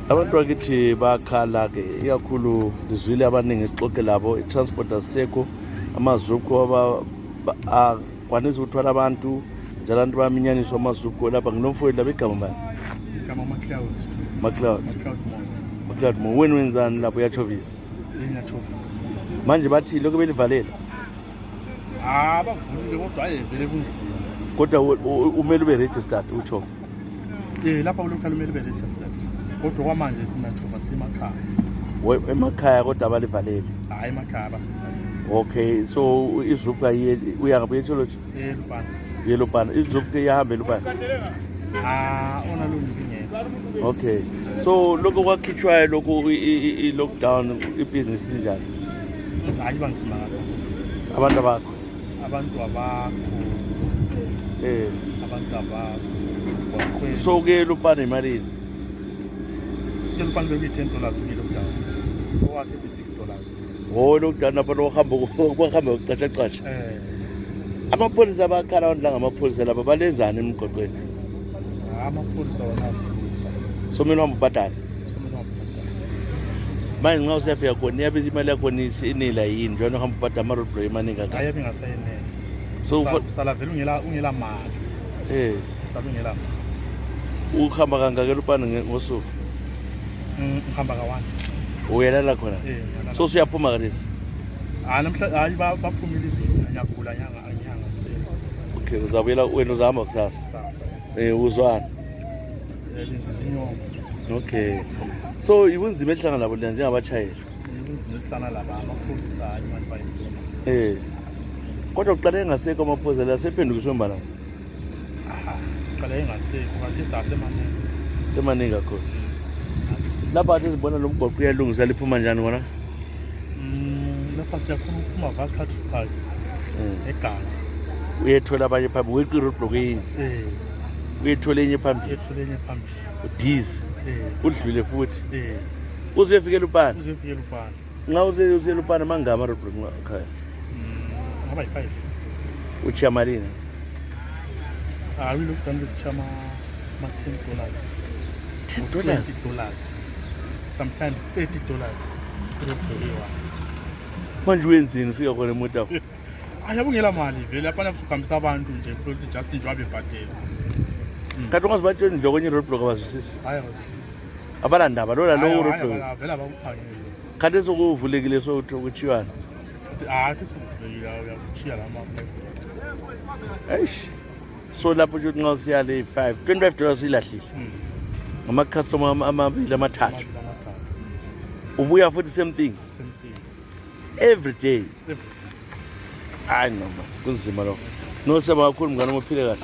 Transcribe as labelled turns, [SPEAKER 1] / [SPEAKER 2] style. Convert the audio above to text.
[SPEAKER 1] Abantu bakithi bakhala ke ikakhulu ndizwile abaningi isixoxe labo i-transport asisekho amazuko akwanisa ukuthwala abantu njalo abantu bayaminyaniswa amazuko lapha nginomfowethu lapha igama bani?
[SPEAKER 2] Igama
[SPEAKER 1] McCloud mo wena wenzani lapho uyachovisa? Manje bathi lokho belivalela
[SPEAKER 2] bavulile kodwa vele kunzima
[SPEAKER 1] kodwa umele ube registered uchova
[SPEAKER 2] lapha kulokhu umele ube registered kodwa kwamanje thina chova semakhaya
[SPEAKER 1] emakhaya kodwa abalivaleli
[SPEAKER 2] emakhaya basivalele.
[SPEAKER 1] Okay, so izuka uyanga buyethology yelupana izuka iyahamba elupana
[SPEAKER 2] ona lo ngingeke.
[SPEAKER 1] Okay, so lokho kwakhitshwayo lokho i-lockdown ibusiness injani?
[SPEAKER 2] Bangisima kakhulu
[SPEAKER 1] abantu abakho
[SPEAKER 2] abantu abakho
[SPEAKER 1] so ke lupana imalini?
[SPEAKER 2] Lupana bekuyi $10 kwi-lockdown owathi $6.
[SPEAKER 1] Lockdown lapha bahamba ukucatshacatsha amapholisa abakhala abantu ngamapholisa lapha balenzani emgqoqweni?
[SPEAKER 2] Amapholisa wona
[SPEAKER 1] so mina uhamba ubhadala manje nxa usiyafika khona iyabiza imali yakhona inela yini njengoba uhamba ubhadala ama-road block emaningi akho?
[SPEAKER 2] Hayi bengasayenele sala vele ungela mali sala ungela mali.
[SPEAKER 1] Ukuhamba kangaka elupana ngosuku?
[SPEAKER 2] Ngihamba ka-1.
[SPEAKER 1] Uyalala khona? So usuyaphuma kalesi?
[SPEAKER 2] Hayi baphumile izinto ngiyagula nyanga
[SPEAKER 1] okay, uzabuyela wena uzahamba kusasa? Uzwana? Okay, so ibunzima elihlangana labo njengabatshayeli?
[SPEAKER 2] Ibunzima elihlangana labo amapholisa imali bayifuna.
[SPEAKER 1] Kodwa uqale engasekho amapholisa la sephendukiswe mbalana?
[SPEAKER 2] Uqale engasekho kanti
[SPEAKER 1] semaningi kakhulu. Lapha athi sibona lo mgwaqo uyalungisa liphuma njani kona?
[SPEAKER 2] Lapha siyakhona ukuphuma vacat park eganga
[SPEAKER 1] uyethola abanye phambili weqi road block yini? Uyethola enye phambili udizi udlule futhi uzefikela upana? Nxa uzelupana mangama road block ekhaya?
[SPEAKER 2] Ngaba yi-5.
[SPEAKER 1] Uchiya malini?
[SPEAKER 2] Lockdown besichiya $10. $20, sometimes $30.
[SPEAKER 1] Manje wenzini ufika khona emoto yakho?
[SPEAKER 2] Ayabungela mali vele apana kuhambisa abantu nje ukuthi just nje wabebhadela.
[SPEAKER 1] Kanti ungazibatshela indlo kwenye road block abazwisisi?
[SPEAKER 2] Hayi abazwisisi.
[SPEAKER 1] Abalandaba lola lo road block.
[SPEAKER 2] Vele abakukhangela.
[SPEAKER 1] Kanti sokuvulekile so ukuchiyana?
[SPEAKER 2] Ke sokuvulekile uyakuchiya lama $5.
[SPEAKER 1] Eish. So lapho nje nxa usiya le $25 ilahlile. Ngama-customer amabili amathathu. Ubuya futhi same thing? Every day? Hayi noma kunzima lokho. Noseba kakhulu mngane uphile kahle.